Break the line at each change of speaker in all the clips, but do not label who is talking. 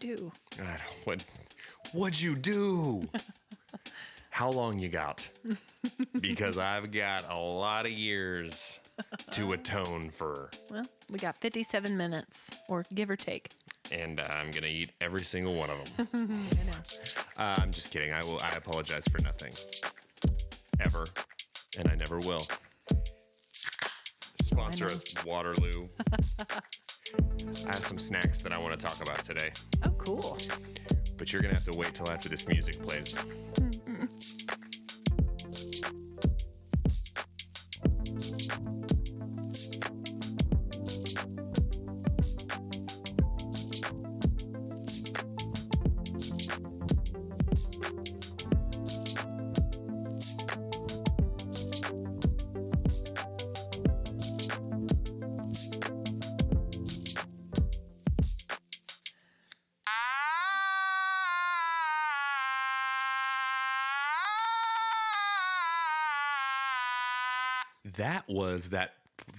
do?
What'd you do? How long you got? Because I've got a lot of years to atone for.
Well, we got 57 minutes, or give or take.
And I'm going to eat every single one of them.
I know.
I'm just kidding. I apologize for nothing. Ever. And I never will. Sponsor us, Waterloo. I have some snacks that I want to talk about today.
Oh, cool.
But you're going to have to wait till after this music plays. That was that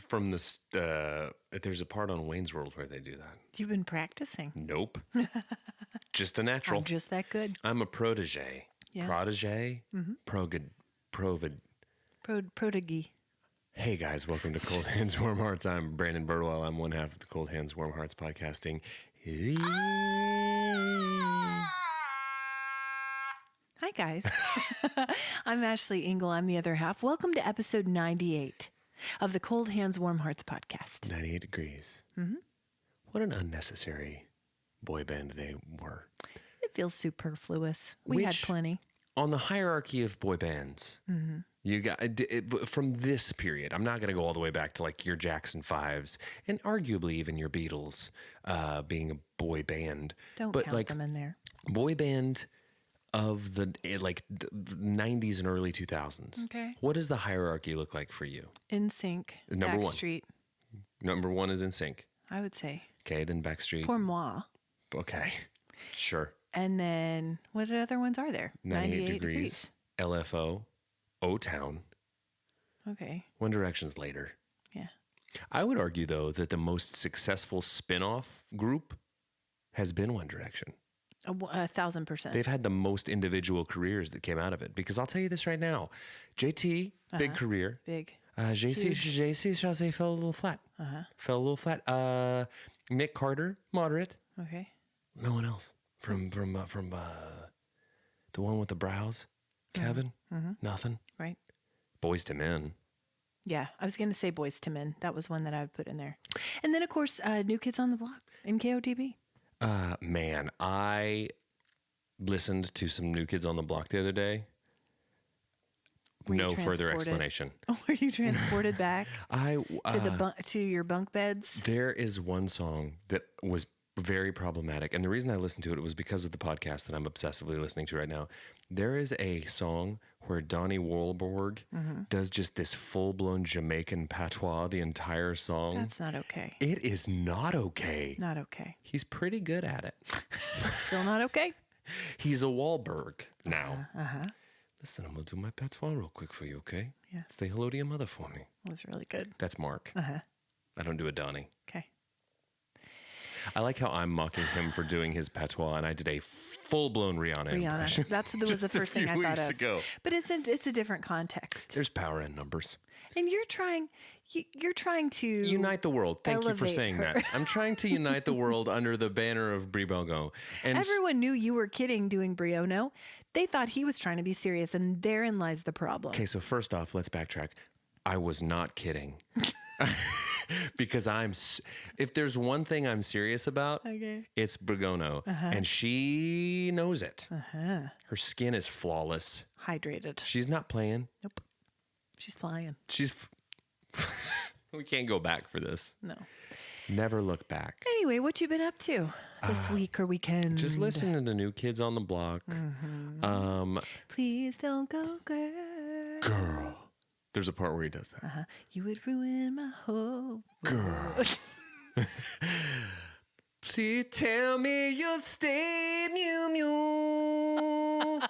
from the, there's a part on Wayne's World where they do that.
You've been practicing.
Nope. Just a natural.
I'm just that good.
I'm a protege.
Yeah.
Protege?
Prodigy.
Hey guys, welcome to Cold Hands, Warm Hearts. I'm Brandon Birdwell. I'm one half of the Cold Hands, Warm Hearts podcasting.
Hi, guys. I'm Ashley Engle. I'm the other half. Welcome to episode 98 of the Cold Hands, Warm Hearts podcast.
98 degrees. Mm-hmm. What an unnecessary boy band they were.
It feels superfluous. We had plenty.
On the hierarchy of boy bands, you got from this period. I'm not going to go all the way back to like your Jackson 5s and arguably even your Beatles being a boy band.
Don't
but
count
like,
them in there.
Boy band of the 90s and early 2000s.
Okay.
What does the hierarchy look like for you?
NSYNC,
Number one.
Backstreet.
Number one is NSYNC.
I would say.
Okay, then Backstreet.
Pour moi.
Okay, sure.
And then what other ones are there?
98 degrees. LFO. O-Town.
Okay.
One Direction's later.
Yeah.
I would argue, though, that the most successful spin-off group has been One Direction.
1,000%.
They've had the most individual careers that came out of it. Because I'll tell you this right now. JT, big career.
Big.
JC Chazé fell a little flat. Fell a little flat. Nick Carter, moderate.
Okay.
No one else. From the one with the brows. Kevin, nothing.
Right.
Boys to Men.
Yeah, I was going to say Boys to Men. That was one that I would put in there. And then, of course, New Kids on the Block, NKOTB.
Man, I listened to some New Kids on the Block the other day. No further explanation.
Were you transported back to your bunk beds?
There is one song that was very problematic. And the reason I listened to it was because of the podcast that I'm obsessively listening to right now. There is a song where Donnie Wahlberg does just this full-blown Jamaican patois the entire song.
That's not okay.
It is not okay.
Not okay.
He's pretty good at it.
Still not okay?
He's a Wahlberg now. Listen, I'm going to do my patois real quick for you, okay?
Yeah.
Say hello to your mother for me.
That was really good.
That's Mark. I don't do a Donnie.
Okay.
I like how I'm mocking him for doing his patois, and I did a full-blown Rihanna impression.
That was the first thing I thought of.
Ago.
But it's a different context.
There's power in numbers.
And you're trying to
unite the world. Thank you for
elevate
saying
her.
that. I'm trying to unite the world under the banner of Brie Belgo. And
everyone knew you were kidding doing Briono. They thought he was trying to be serious, and therein lies the problem.
Okay, so first off, let's backtrack. I was not kidding. Because if there's one thing I'm serious about, it's Brigono. And she knows it. Her skin is flawless.
Hydrated.
She's not playing.
Nope. She's flying.
We can't go back for this.
No.
Never look back.
Anyway, what you been up to this week or weekend?
Just listening to New Kids on the Block.
Please don't go, girl.
Girl. There's a part where he does that.
You would ruin my whole
girl. Please tell me you'll stay, Mew Mew.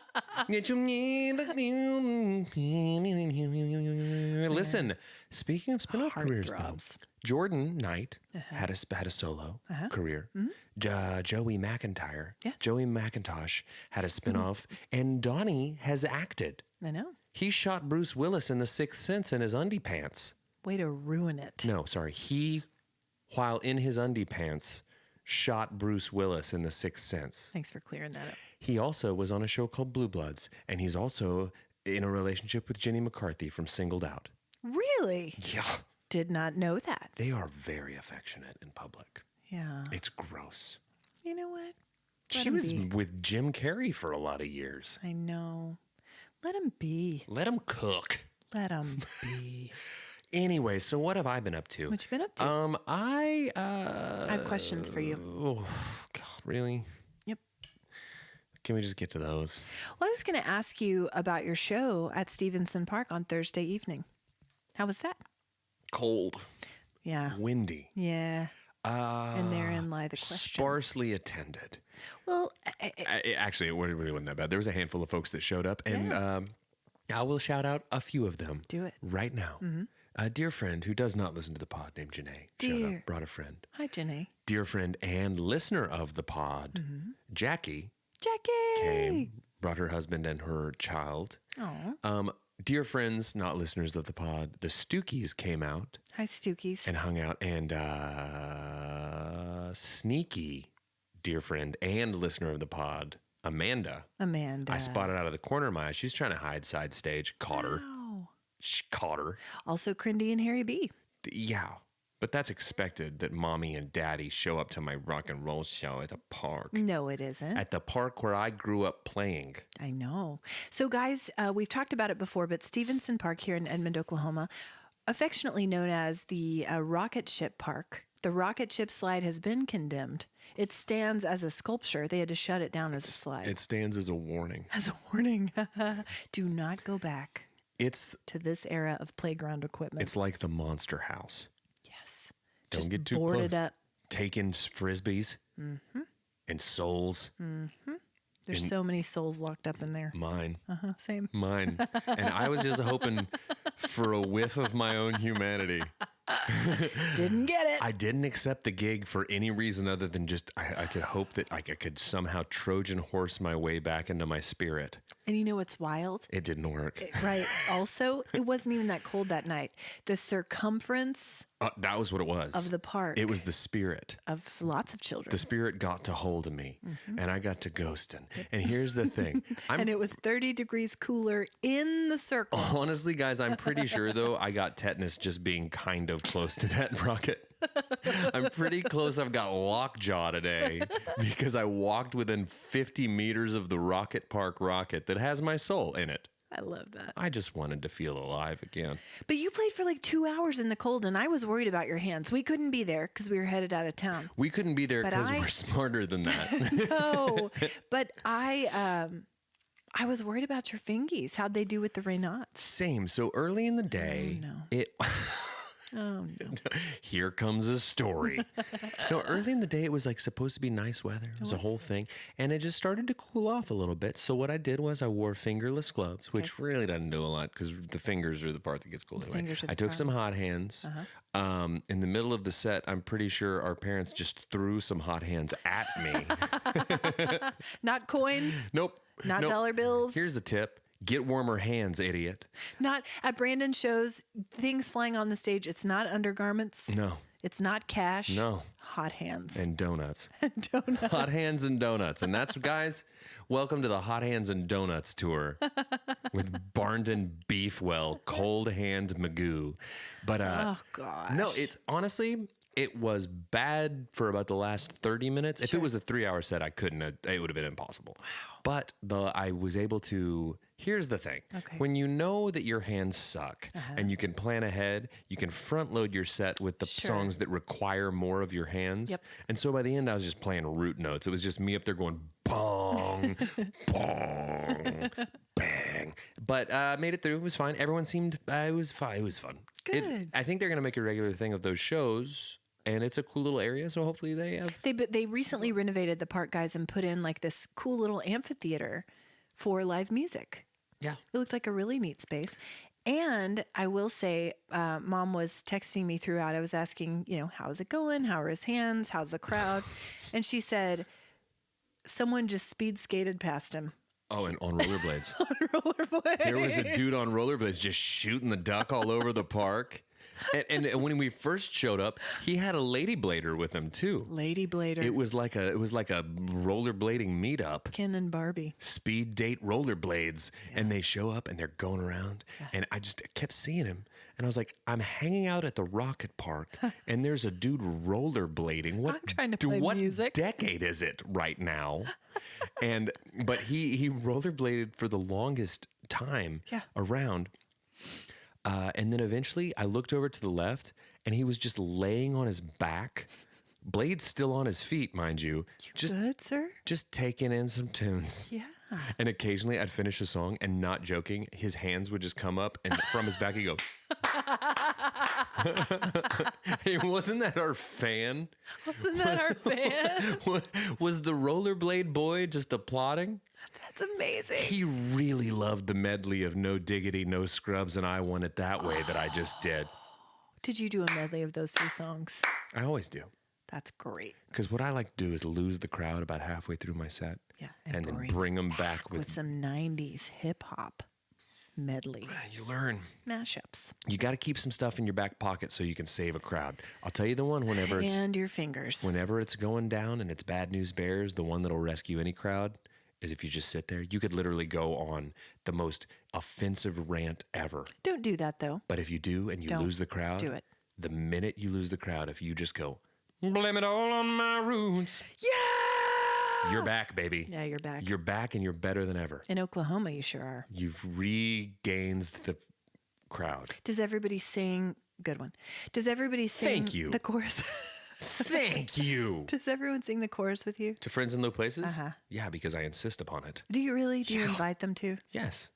Listen, speaking of spin-off
Heart
careers,
throbs.
though, Jordan Knight had a solo career. Joey McIntyre, Joey McIntosh had a spin-off, and Donnie has acted.
I know.
He shot Bruce Willis in The Sixth Sense in his undie pants.
Way to ruin it.
No, sorry. He, while in his undie pants, shot Bruce Willis in The Sixth Sense.
Thanks for clearing that up.
He also was on a show called Blue Bloods, and he's also in a relationship with Jenny McCarthy from Singled Out.
Really?
Yeah.
Did not know that.
They are very affectionate in public.
Yeah.
It's gross.
You know what?
She was with Jim Carrey for a lot of years.
I know. Let him be.
Let him cook.
Let him be.
Anyway, so what have I been up to?
What you been up to?
I
have questions for you.
Oh, God, really?
Yep.
Can we just get to those?
Well, I was going to ask you about your show at Stevenson Park on Thursday evening. How was that?
Cold.
Yeah.
Windy.
Yeah. And therein lie the questions.
Sparsely attended.
Well,
Actually, it really wasn't that bad. There was a handful of folks that showed up, and I will shout out a few of them.
Do it.
Right now. A dear friend who does not listen to the pod named Janae. Showed up, brought a friend.
Hi, Janae.
Dear friend and listener of the pod, Jackie.
Jackie!
Came, brought her husband and her child.
Oh.
Dear friends, not listeners of the pod, the Stookies came out.
Hi, Stookies.
And hung out. And sneaky dear friend and listener of the pod, Amanda. I spotted out of the corner of my eye. She's trying to hide side stage. Caught her.
Wow.
She caught her.
Also, Crindy and Harry B.
Yeah. But that's expected that mommy and daddy show up to my rock and roll show at the park.
No, it isn't.
At the park where I grew up playing.
I know. So, guys, we've talked about it before, but Stevenson Park here in Edmond, Oklahoma, affectionately known as the Rocket Ship Park. The rocket ship slide has been condemned. It stands as a sculpture. They had to shut it down as a slide.
It stands as a warning.
As a warning. Do not go back
It's
to this era of playground equipment.
It's like the Monster House.
Yes.
Don't
Just
get too
board
close.
it up.
Taking frisbees and souls.
There's so many souls locked up in there.
Mine.
Same.
Mine. And I was just hoping for a whiff of my own humanity.
Didn't get it.
I didn't accept the gig for any reason other than just I could hope that I could somehow Trojan horse my way back into my spirit.
And you know what's wild?
It didn't work.
Right. Also, it wasn't even that cold that night. The circumference
That was what it was.
of the park.
It was the spirit.
Of lots of children.
The spirit got to hold of me, and I got to ghosting. And here's the thing.
And it was 30 degrees cooler in the circle.
Honestly, guys, I'm pretty sure, though, I got tetanus just being kind of close to that rocket. I'm pretty close. I've got lockjaw today because I walked within 50 meters of the Rocket Park rocket that has my soul in it.
I love that.
I just wanted to feel alive again.
But you played for like 2 hours in the cold, and I was worried about your hands. We couldn't be there because we were headed out of town.
We couldn't be there
But
because we're smarter than that.
No, but I was worried about your fingies. How'd they do with the Raynaud's?
Same. So early in the day, it...
Oh, no.
Here comes a story. No, early in the day, it was like supposed to be nice weather. It was a whole thing. And it just started to cool off a little bit. So what I did was I wore fingerless gloves, which really doesn't do a lot because the fingers are the part that gets cold anyway. I took some hot hands. In the middle of the set, I'm pretty sure our parents just threw some hot hands at me.
Not coins?
Nope.
Not dollar bills?
Here's a tip. Get warmer hands, idiot.
Not at Brandon shows, things flying on the stage. It's not undergarments.
No.
It's not cash.
No.
Hot hands.
And donuts.
Donuts.
Hot hands and donuts. And that's, guys, welcome to the Hot Hands and Donuts tour with Barndon Beefwell, Cold Hand Magoo. But,
oh, gosh.
No, it's honestly... It was bad for about the last 30 minutes. If it was a 3-hour set, I couldn't. It would have been impossible. Wow. But I was able to. Here's the thing.
Okay.
When you know that your hands suck and you can plan ahead, you can front load your set with the songs that require more of your hands.
Yep.
And so by the end, I was just playing root notes. It was just me up there going bong, bong, bang. But made it through. It was fine. Everyone seemed. It was fine. It was fun.
Good.
I think they're going to make a regular thing of those shows. And it's a cool little area, so hopefully they have...
They recently renovated the park, guys, and put in like this cool little amphitheater for live music.
Yeah.
It looked like a really neat space. And I will say, Mom was texting me throughout. I was asking, how's it going? How are his hands? How's the crowd? And she said, someone just speed skated past him.
Oh, and on rollerblades.
On rollerblades.
There was a dude on rollerblades just shooting the duck all over the park. And when we first showed up, he had a lady blader with him too.
Lady blader.
It was like a rollerblading meetup.
Ken and Barbie.
Speed date rollerblades. Yeah. And they show up and they're going around. Yeah. And I just kept seeing him. And I was like, I'm hanging out at the Rocket Park and there's a dude rollerblading.
I'm trying to play music.
What decade is it right now? But he rollerbladed for the longest time around. And then eventually I looked over to the left and he was just laying on his back, blades still on his feet, mind you.
Good, sir?
Just taking in some tunes.
Yeah.
And occasionally I'd finish a song and not joking, his hands would just come up and from his back he'd go. Hey, wasn't that our fan?
Wasn't that our fan?
Was the rollerblade boy just applauding?
That's amazing.
He really loved the medley of No Diggity, No Scrubs, and I Want It That Way that I just did.
Did you do a medley of those two songs?
I always do.
That's great.
Because what I like to do is lose the crowd about halfway through my set.
Yeah.
And then bring them back
with some 90s hip hop medley.
You learn.
Mashups.
You got to keep some stuff in your back pocket so you can save a crowd. I'll tell you the one whenever
and your fingers.
Whenever it's going down and it's Bad News Bears, the one that'll rescue any crowd is if you just sit there. You could literally go on the most offensive rant ever.
Don't do that, though.
But if you do and you lose the crowd,
do it.
The minute you lose the crowd, if you just go, blame it all on my roots.
Yeah!
You're back, baby.
Yeah, you're back.
You're back and you're better than ever.
In Oklahoma, you sure are.
You've regained the crowd.
Does everybody sing? Good one. Does everybody sing
Thank you.
The chorus?
Thank you.
Does everyone sing the chorus with you?
To Friends in Low Places?
Uh-huh.
Yeah, because I insist upon it.
Do you really? Do you invite them to?
Yes.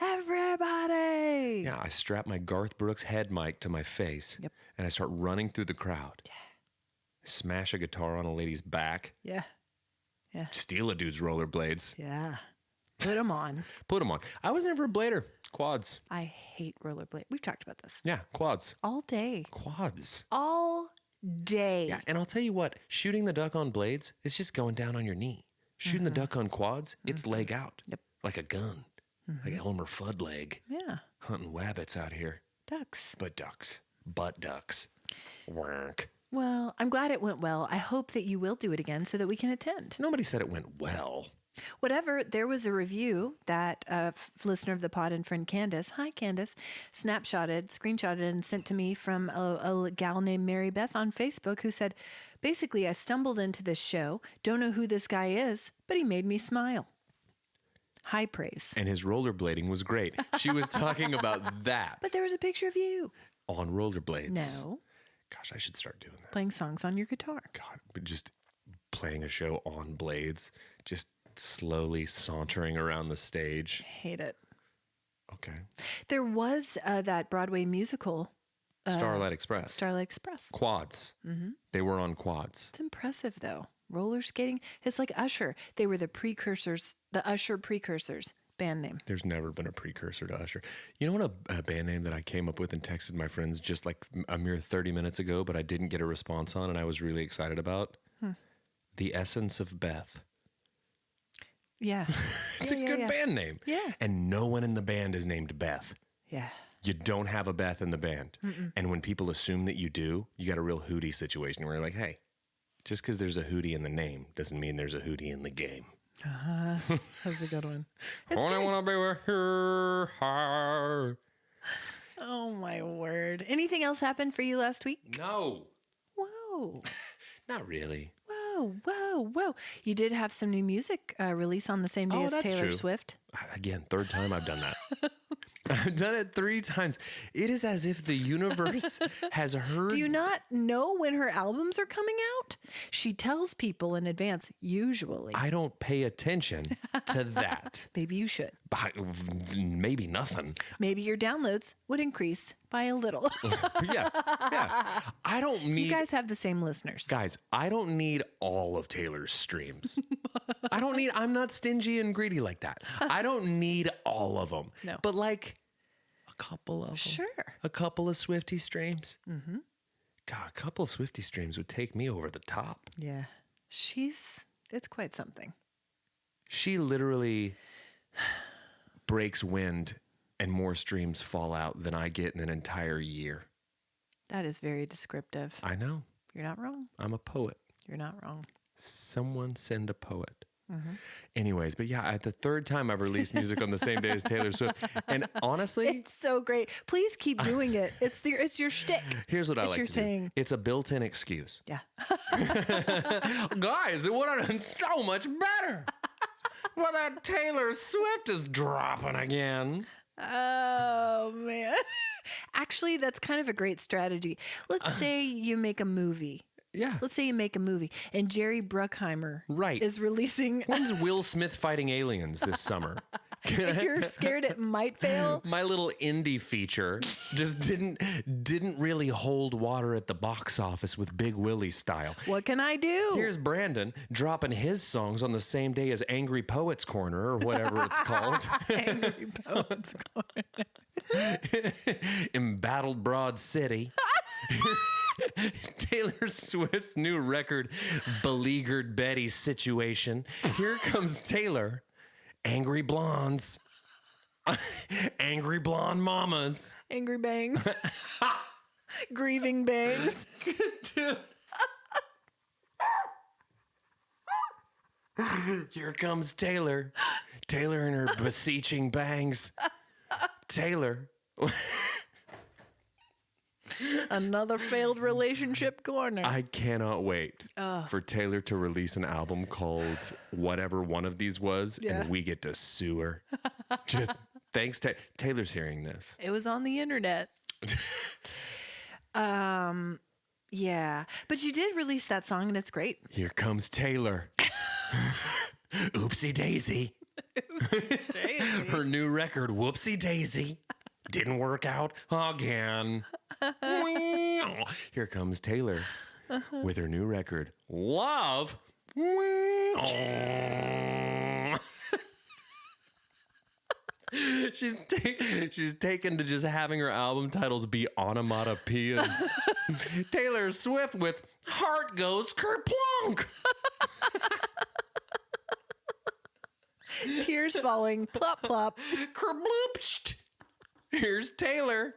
Everybody!
Yeah, I strap my Garth Brooks head mic to my face.
Yep.
And I start running through the crowd.
Yeah.
Smash a guitar on a lady's back.
Yeah. Yeah.
Steal a dude's rollerblades.
Yeah. Put them on.
Put them on. I was never a blader. Quads.
I hate rollerblade. We've talked about this.
Yeah, quads.
All day.
Quads.
All day.
Yeah, and I'll tell you what, shooting the duck on blades is just going down on your knee. Shooting the duck on quads, it's leg out.
Yep.
Like a gun. Like Elmer Fudd leg.
Yeah.
Hunting wabbits out here.
Ducks.
But ducks. Butt ducks. Work.
Well, I'm glad it went well. I hope that you will do it again so that we can attend.
Nobody said it went well.
Whatever, there was a review that a listener of the pod and friend Candace, hi Candace, screenshotted and sent to me from a gal named Mary Beth on Facebook who said, basically, I stumbled into this show, don't know who this guy is, but he made me smile. High praise.
And his rollerblading was great. She was talking about that.
But there was a picture of you.
On rollerblades.
No.
Gosh, I should start doing that.
Playing songs on your guitar.
God, but just playing a show on blades, just slowly sauntering around the stage.
Hate it.
Okay.
There was that Broadway musical.
Starlight Express.
Starlight Express.
Quads. Mm-hmm. They were on quads.
It's impressive, though. Roller skating. It's like Usher. They were the precursors, the Usher precursors. Band name.
There's never been a precursor to Usher. You know what a band name that I came up with and texted my friends just like a mere 30 minutes ago, but I didn't get a response on and I was really excited about? The Essence of Beth.
Yeah.
It's a good band name.
Yeah.
And no one in the band is named Beth.
Yeah.
You don't have a Beth in the band. Mm-mm. And when people assume that you do, you got a real Hootie situation where you're like, hey, just because there's a Hootie in the name doesn't mean there's a Hootie in the game.
That's a good one.
Only want to be with her.
Oh, my word. Anything else happened for you last week?
No.
Whoa.
Not really.
Whoa. You did have some new music release on the same day as Taylor
true.
Swift.
Again, third time I've done that. I've done it 3 times. It is as if the universe has heard.
Do you not know when her albums are coming out? She tells people in advance, usually.
I don't pay attention to that.
Maybe you should.
Maybe nothing.
Maybe your downloads would increase by a little.
Yeah. I don't need.
You guys have the same listeners.
Guys, I don't need all of Taylor's streams. I don't I'm not stingy and greedy like that. I don't need all of them.
No.
But like a couple of them.
Sure.
A couple of Swifty streams. Mm-hmm. God, a couple of Swifty streams would take me over the top.
Yeah. It's quite something.
She literally breaks wind and more streams fall out than I get in an entire year.
That is very descriptive.
I know.
You're not wrong.
I'm a poet.
You're not wrong.
Someone send a poet. Mm-hmm. Anyways, but yeah, at the third time I've released music on the same day as Taylor Swift. And honestly,
it's so great. Please keep doing it. It's your shtick.
Here's what I like
your
to
thing.
do. It's a built-in excuse.
Yeah.
Guys, it would have done so much better. Well, that Taylor Swift is dropping again.
Oh, man. Actually, that's kind of a great strategy. Let's say you make a movie.
Yeah.
Let's say you make a movie and Jerry Bruckheimer is releasing.
When's Will Smith fighting aliens this summer?
If you're scared it might fail.
My little indie feature just didn't really hold water at the box office with Big Willie style.
What can I do?
Here's Brandon dropping his songs on the same day as Angry Poets Corner or whatever it's called.
Angry Poets Corner.
Embattled Broad City. Taylor Swift's new record, Beleaguered Betty Situation. Here comes Taylor. Angry Blondes. Angry Blonde Mamas.
Angry Bangs. Grieving Bangs.
Dude. Here comes Taylor. Taylor and her beseeching bangs. Taylor.
Another failed relationship corner.
I cannot wait for Taylor to release an album called whatever one of these was, and we get to sue her. Just thanks to Taylor's hearing this.
It was on the internet. Yeah, but you did release that song, and it's great.
Here comes Taylor. Oopsie Daisy.
Oopsie Daisy.
Her new record, Whoopsie Daisy. Didn't work out again. Here comes Taylor with her new record, Love. She's taken to just having her album titles be onomatopoeias. Taylor Swift with Heart Goes Kerplunk.
Tears falling, plop, plop.
Kerbloopsht. Here's Taylor.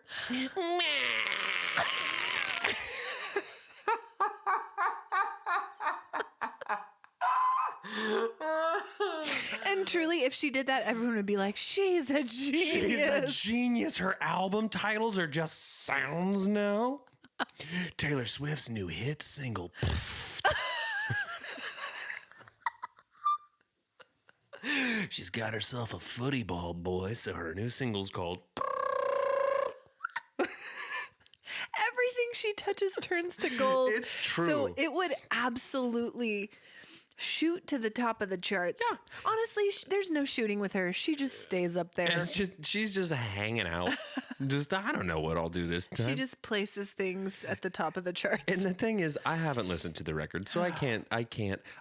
And truly, if she did that, everyone would be like, she's a genius.
She's a genius. Her album titles are just sounds now. Taylor Swift's new hit single. She's got herself a footy ball boy, so her new single's called
Everything she touches turns to gold.
It's true.
So it would absolutely shoot to the top of the charts. Yeah. Honestly, there's no shooting with her. She just stays up there.
She's just hanging out. I don't know what I'll do this time.
She just places things at the top of the charts.
And the thing is, I haven't listened to the record, so I can't.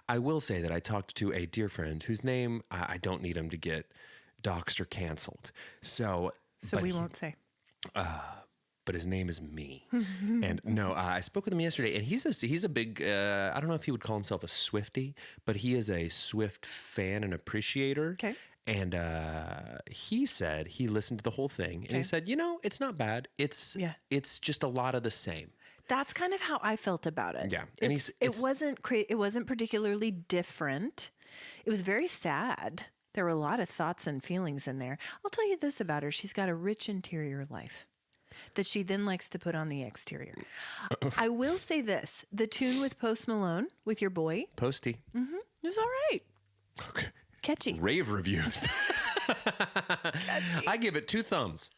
I will say that I talked to a dear friend whose name I don't need him to get doxed or canceled. So
we won't say.
But his name is me. And no, I spoke with him yesterday, and he's a big, I don't know if he would call himself a Swiftie, but he is a Swift fan and appreciator.
Okay.
And he said he listened to the whole thing, and he said, it's not bad. It's just a lot of the same.
That's kind of how I felt about it.
Yeah. And
it wasn't particularly different. It was very sad. There were a lot of thoughts and feelings in there. I'll tell you this about her. She's got a rich interior life that she then likes to put on the exterior. I will say this. The tune with Post Malone, with your boy.
Posty.
Mm-hmm, it was all right.
Okay.
Catchy.
Rave reviews. I give it 2 thumbs.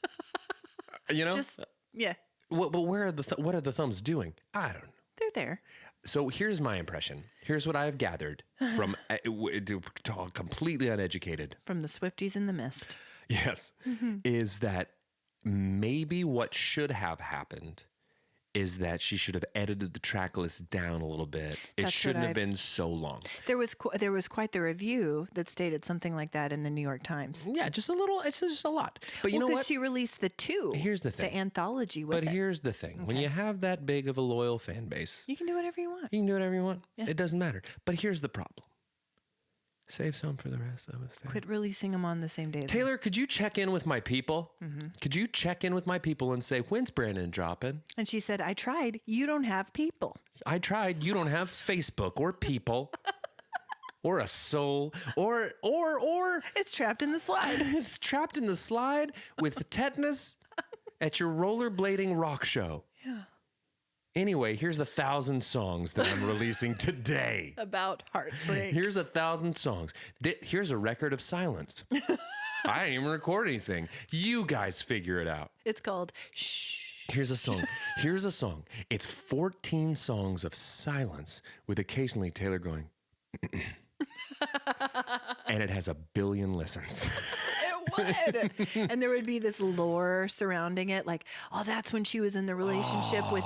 Yeah.
But where are what are the thumbs doing? I don't know.
They're there.
So here's my impression. Here's what I have gathered from completely uneducated.
From the Swifties in the mist.
Yes. Mm-hmm. Is that maybe what should have happened is that she should have edited the track list down a little bit. It
That's
shouldn't
what
have been so long.
There was quite the review that stated something like that in the New York Times.
Yeah, just a little. It's just a lot. But you know
Because
what?
she released the 2.
Here's the thing.
The anthology with
But
it.
here's the thing. When you have that big of a loyal fan base,
You can do whatever you want.
you can do whatever you want.
Yeah.
It doesn't matter. But here's the problem. Save some for the rest of us.
Quit releasing them on the same day.
Taylor, could you check in with my people? Could you check in with my people and say, when's Brandon dropping?
And she said, I tried. You don't have people.
I tried. You don't have Facebook or people or a soul or
It's trapped in the slide.
it's trapped in the slide with tetanus at your rollerblading rock show.
Yeah.
Anyway, here's 1,000 songs that I'm releasing today.
About heartbreak.
Here's 1,000 songs. Here's a record of silence. I didn't even record anything. You guys figure it out.
It's called Shh.
Here's a song. Here's a song. It's 14 songs of silence with occasionally Taylor going, and it has 1 billion listens.
It would. And there would be this lore surrounding it. Like, oh, that's when she was in the relationship with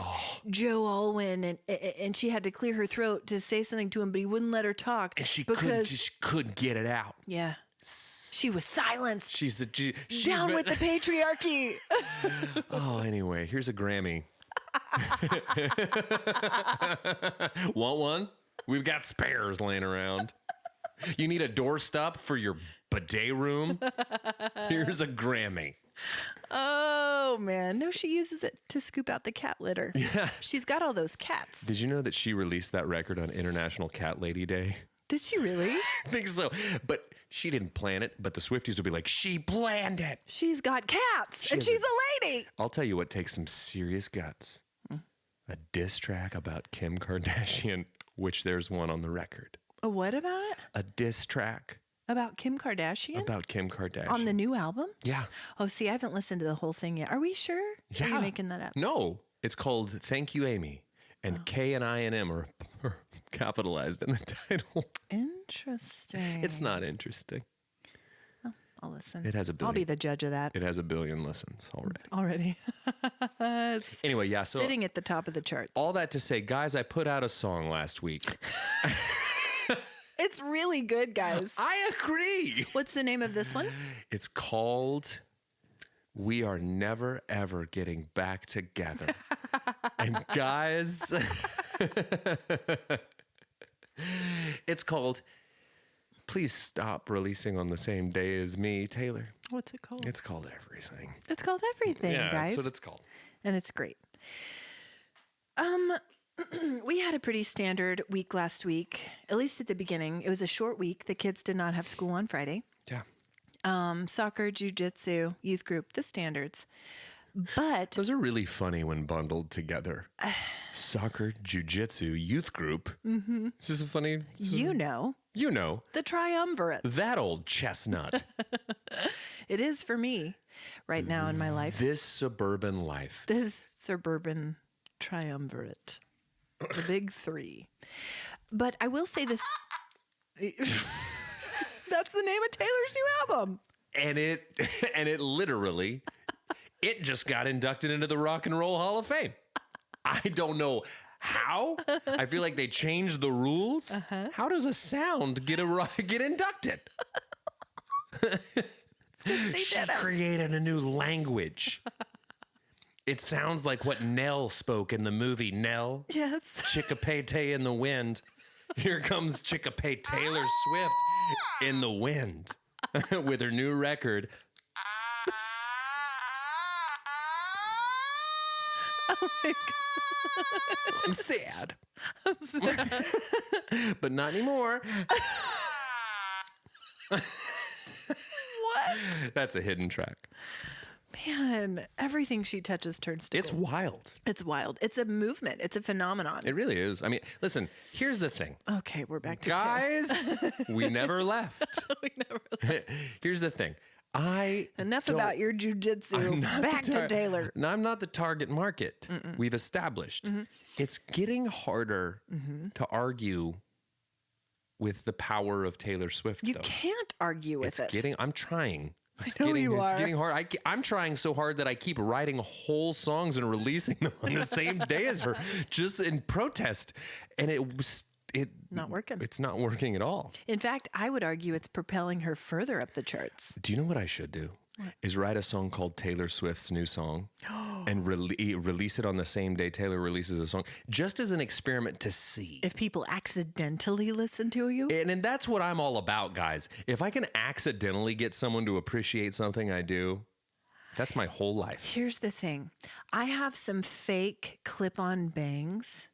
Joe Alwyn. And she had to clear her throat to say something to him, but he wouldn't let her talk.
And she
because
couldn't get it out.
Yeah. She was silenced.
She's
Down with the patriarchy.
Oh, anyway, here's a Grammy. Want one? We've got spares laying around. You need a doorstop for your bidet room? Here's a Grammy.
Oh, man. No, she uses it to scoop out the cat litter.
Yeah.
She's got all those cats.
Did you know that she released that record on International Cat Lady Day?
Did she really?
I think so. But she didn't plan it, but the Swifties will be like, she planned it.
She's got cats, and
has
she's a lady.
I'll tell you what takes some serious guts. A diss track about Kim Kardashian, which there's one on the record.
A what about it?
A diss track
About Kim Kardashian?
about Kim Kardashian.
On the new album?
Yeah.
Oh, see, I haven't listened to the whole thing yet. Are we sure? Or are
Yeah.
you making that up?
No, it's called Thank You, Amy. And K and I and M are capitalized in the title.
Interesting.
It's not interesting.
I'll listen.
It has 1 billion.
I'll be the judge of that
It has 1 billion listens already.
already. It's
Anyway, yeah, so
sitting at the top of the charts.
all that to say, guys, I put out a song last week.
It's really good, guys.
I agree.
What's the name of this one?
It's called We Are Never Ever Getting Back Together. And guys, it's called Please Stop Releasing on the Same Day as Me, Taylor.
What's it called?
It's called Everything.
It's called Everything,
Yeah,
guys.
that's what it's called.
And it's great. We had a pretty standard week last week, at least at the beginning. It was a short week. The kids did not have school on Friday.
Yeah.
Soccer, jiu-jitsu, youth group, the standards. But
Those are really funny when bundled together. Soccer, jiu-jitsu, youth group. Mm-hmm. It's just a funny...
you know,
the
triumvirate.
that old chestnut.
It is for me right now in my life.
This suburban life.
This suburban triumvirate. The big three. But I will say this. That's the name of Taylor's new album.
And it literally, it just got inducted into the Rock and Roll Hall of Fame. I don't know how. I feel like they changed the rules. How does a sound get inducted? She created a new language. It sounds like what Nell spoke in the movie Nell.
Yes.
Chickapay in the wind. Here comes Chickapay Taylor Swift in the wind with her new record.
Oh my God.
I'm sad. But not anymore.
What?
That's a hidden track.
Man, everything she touches turns to
It's
gold.
wild.
It's wild. It's a movement. It's a phenomenon.
It really is. I mean, listen, here's the thing.
Okay, we're back to
Guys, we never left.
we never left.
Here's the thing.
Enough about your jujitsu. Back to Taylor.
No, I'm not the target market. We've established. It's getting harder to argue with the power of Taylor Swift,
You
though.
can't argue with it.
I'm trying. It's
I know you
It's
are.
getting hard. I'm trying so hard that I keep writing whole songs and releasing them on the same day as her, just in protest. And
Not working.
It's not working at all.
In fact, I would argue it's propelling her further up the charts.
Do you know what I should do? Is write a song called Taylor Swift's new song and release it on the same day Taylor releases a song, just as an experiment to see.
If people accidentally listen to you.
And that's what I'm all about, guys. If I can accidentally get someone to appreciate something I do, that's my whole life.
Here's the thing. I have some fake clip-on bangs.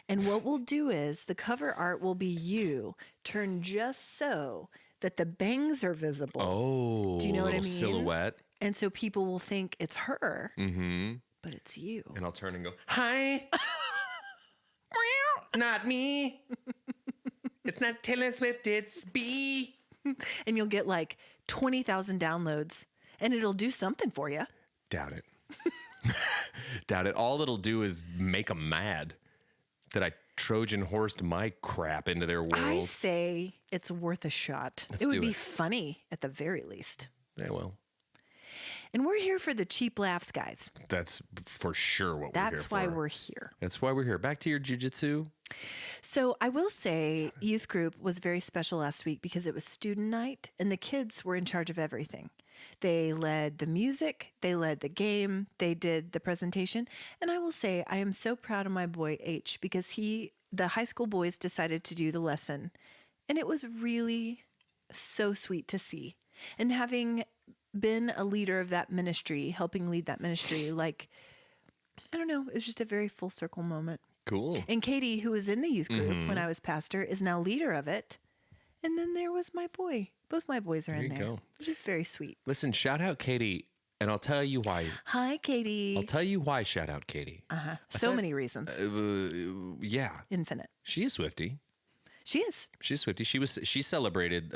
And what we'll do is the cover art will be you turned just so that the bangs are visible.
Oh,
do you know what I mean?
Silhouette.
And so people will think it's her, but it's you.
And I'll turn and go, hi. Not me. It's not Taylor Swift, it's B.
And you'll get like 20,000 downloads and it'll do something for you.
Doubt it. Doubt it. All it'll do is make them mad that I Trojan horsed my crap into their world.
I say it's worth a shot.
Let's
it would
do
be
it.
funny at the very least.
Yeah, well,
And we're here for the cheap laughs, guys.
that's for sure what we're here for.
That's why we're here.
That's why we're here. Back to your jiu-jitsu.
So I will say youth group was very special last week because it was student night and the kids were in charge of everything. They led the music, they led the game, they did the presentation. And I will say I am so proud of my boy H because the high school boys decided to do the lesson. And it was really so sweet to see. And having been a leader of that ministry, helping lead that ministry, like, I don't know, it was just a very full circle moment.
Cool.
And Katie, who was in the youth group when I was pastor, is now leader of it. And then there was my boy. Both my boys are in there,
go.
which is very sweet.
Listen, shout out Katie, and I'll tell you why.
Hi, Katie.
I'll tell you why shout out Katie.
So many reasons.
Yeah.
Infinite.
She is Swiftie.
She is.
She's Swiftie. She celebrated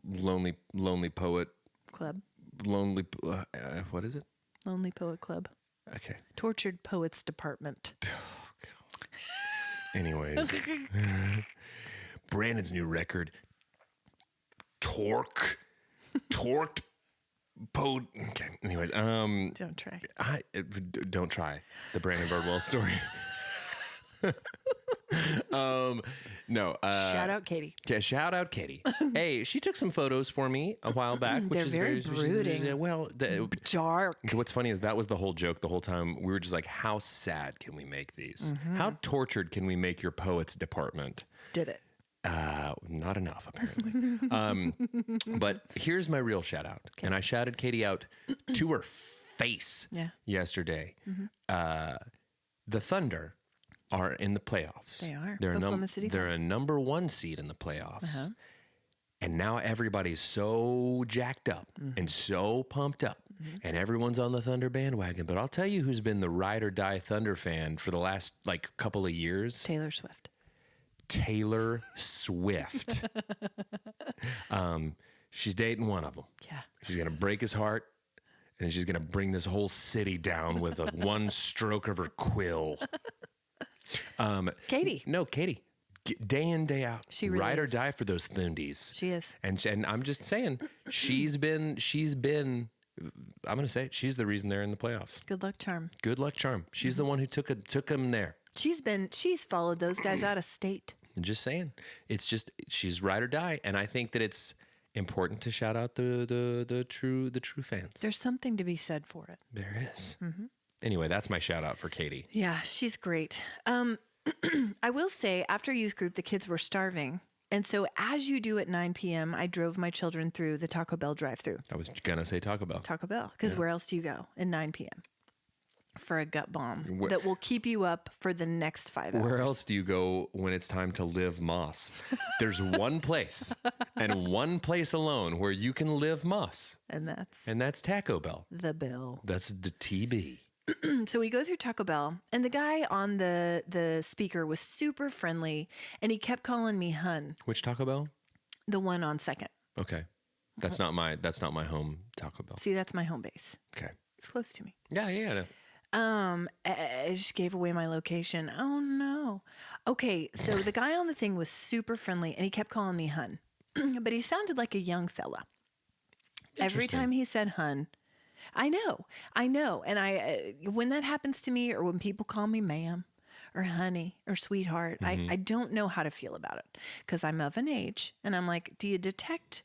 Lonely Poet.
Club.
What is it?
Lonely Poet Club.
Okay.
Tortured Poets Department.
Anyways. Brandon's new record, Torqued Poet. Okay. Anyways,
Don't try.
Don't try the Brandon Birdwell story. No.
Shout out Katie.
Okay, shout out Katie. Hey, she took some photos for me a while back, which
They're
is
very brooding.
well,
Dark.
what's funny is that was the whole joke the whole time. We were just like, how sad can we make these? How tortured can we make your poets department?
Did it.
Not enough, apparently. But here's my real shout out. And I shouted Katie out to her face yesterday. The Thunder are in the playoffs.
They are.
They're
Oklahoma City
they're a number 1 seed in the playoffs. And now everybody's so jacked up and so pumped up. And everyone's on the Thunder bandwagon. But I'll tell you who's been the ride or die Thunder fan for the last couple of years.
Taylor Swift.
Taylor Swift. She's dating one of them.
Yeah.
She's going to break his heart, and she's going to bring this whole city down with a one stroke of her quill.
Katie.
No, Katie. Day in, day out.
She really
ride or
is.
die for those Thundies.
She is.
And I'm just saying, she's been, I'm going to say it, she's the reason they're in the playoffs.
Good luck, charm.
Good luck charm. She's the one who took them there.
She's followed those guys out of state.
I'm just saying. It's just she's ride or die, and I think that it's important to shout out the true fans.
There's something to be said for it.
There is. Anyway, that's my shout out for Katie.
Yeah, she's great. I will say, after youth group, the kids were starving. And so as you do at 9 p.m., I drove my children through the Taco Bell drive-thru.
I was gonna say Taco Bell.
Taco Bell, because where else do you go at 9 p.m.? For a gut bomb
Where-
that will keep you up for the next 5 hours.
Where else do you go when it's time to live moss? There's one place and one place alone where you can live moss,
And that's
and that's Taco Bell.
the bill.
That's the TB.
So we go through Taco Bell, and the guy on the speaker was super friendly, and he kept calling me hun,
Which Taco Bell?
the one on Second.
Okay, that's not my home Taco Bell.
See, that's my home base.
Okay.
It's close to me.
Yeah. No.
I just gave away my location. Oh no. Okay, so the guy on the thing was super friendly, and he kept calling me hun, but he sounded like a young fella. Every
Interesting.
time he said hun. I know. And when that happens to me, or when people call me ma'am or honey or sweetheart, I don't know how to feel about it, because I'm of an age and I'm like, do you detect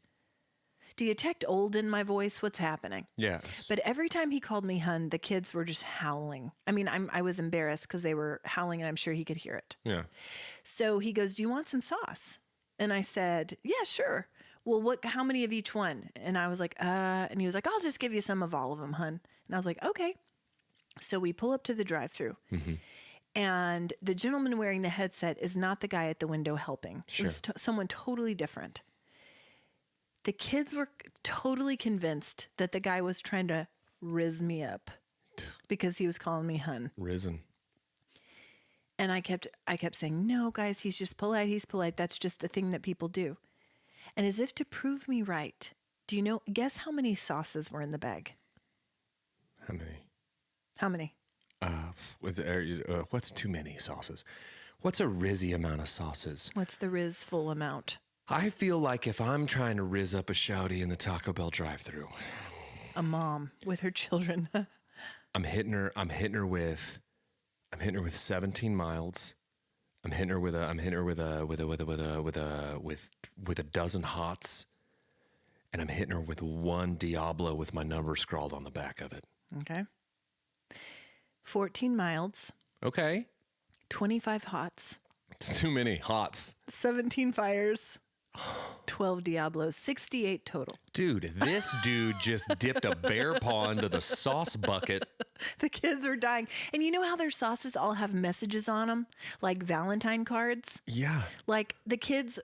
old in my voice? What's happening?
Yes.
But every time he called me hun, the kids were just howling. I mean, I was embarrassed because they were howling, and I'm sure he could hear it.
Yeah.
So he goes, do you want some sauce? And I said, yeah, sure. Well, how many of each one? And I was like, and he was like, I'll just give you some of all of them, hun. And I was like, okay. So we pull up to the drive-thru, and the gentleman wearing the headset is not the guy at the window helping.
Sure.
It was someone totally different. The kids were totally convinced that the guy was trying to rizz me up because he was calling me hun.
Risen.
And I kept saying, no, guys, he's just polite. He's polite. That's just a thing that people do. And as if to prove me right, guess how many sauces were in the bag?
How many?
How many?
What's too many sauces? What's a rizzy amount of sauces?
What's the rizz full amount?
I feel like if I'm trying to rizz up a shouty in the Taco Bell drive-thru,
A mom with her children.
I'm hitting her with 17 miles. I'm hitting her with a dozen hots, and I'm hitting her with one Diablo with my number scrawled on the back of it.
Okay. 14 miles,
Okay.
25 hots,
It's too many hots.
17 fires, 12 Diablos, 68 total.
Dude, this dude just dipped a bear paw into the sauce bucket.
The kids were dying. And you know how their sauces all have messages on them? Like Valentine cards?
Yeah.
Like the kids,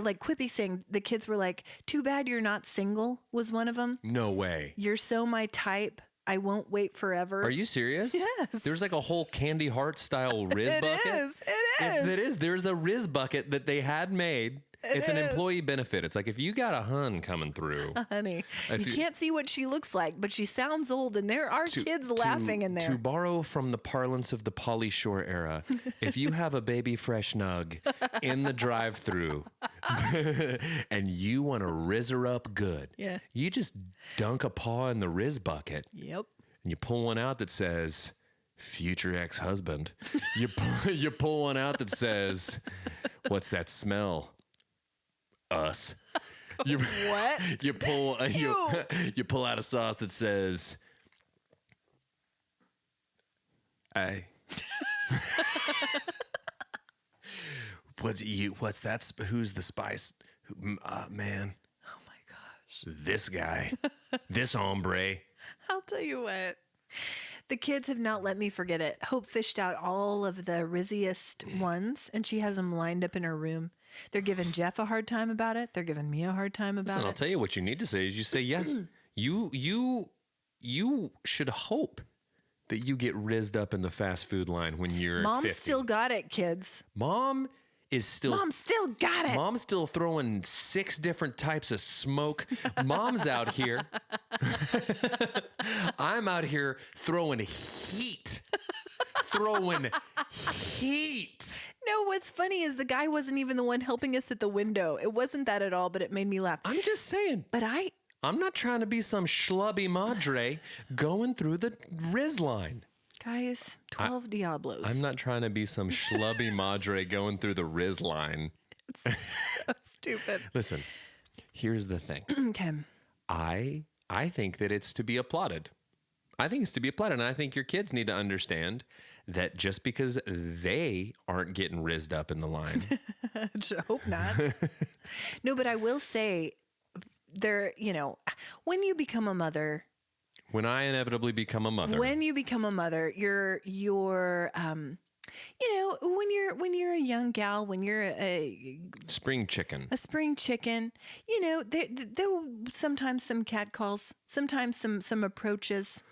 like Quippy saying, the kids were like, too bad you're not single was one of them.
No way.
You're so my type. I won't wait forever.
Are you serious?
Yes.
There's like a whole Candy Heart style Riz bucket.
It is.
It is. There's a Riz bucket that they had made. It's an employee benefit. It's like if you got a hun coming through.
Honey,
If
you
you-
can't see what she looks like, but she sounds old, and there are kids laughing in there.
To borrow from the parlance of the Polly Shore era, if you have a baby fresh nug in the drive-thru and you want to rizz her up good,
Yeah.
you just dunk a paw in the Riz bucket
Yep.
and you pull one out that says future ex-husband. You pull one out that says, what's that smell? Us.
What?
You pull you pull out a sauce that says, "Hey, what's that? Who's the spice? Man,
Oh my gosh.
this guy, this hombre."
I'll tell you what. The kids have not let me forget it. Hope fished out all of the rizziest ones, and she has them lined up in her room. They're giving Jeff a hard time about it. They're giving me a hard time about
Listen, I'll
it.
tell you what you need to say is you say, yeah, you should hope that you get rizzed up in the fast food line when you're
Mom
50.
still got it, kids.
Mom is still
Mom still got it.
Mom's still throwing 6 different types of smoke. Mom's out here. I'm out here throwing heat. Throwing heat.
No, what's funny is the guy wasn't even the one helping us at the window. It wasn't that at all, but it made me laugh.
I'm just saying.
But
I'm not trying to be some schlubby madre going through the Riz line.
guys, 12 Diablos.
I'm not trying to be some schlubby madre going through the Riz line.
It's so stupid.
Listen, here's the thing.
Okay.
I think that it's to be applauded. I think it's to be applauded. And I think your kids need to understand that just because they aren't getting rizzed up in the line.
I hope not. No, but I will say there, when you become a mother,
When I inevitably become a mother.
you're when you're a young gal, when you're a
Spring chicken.
spring chicken, there will sometimes some catcalls, sometimes some approaches,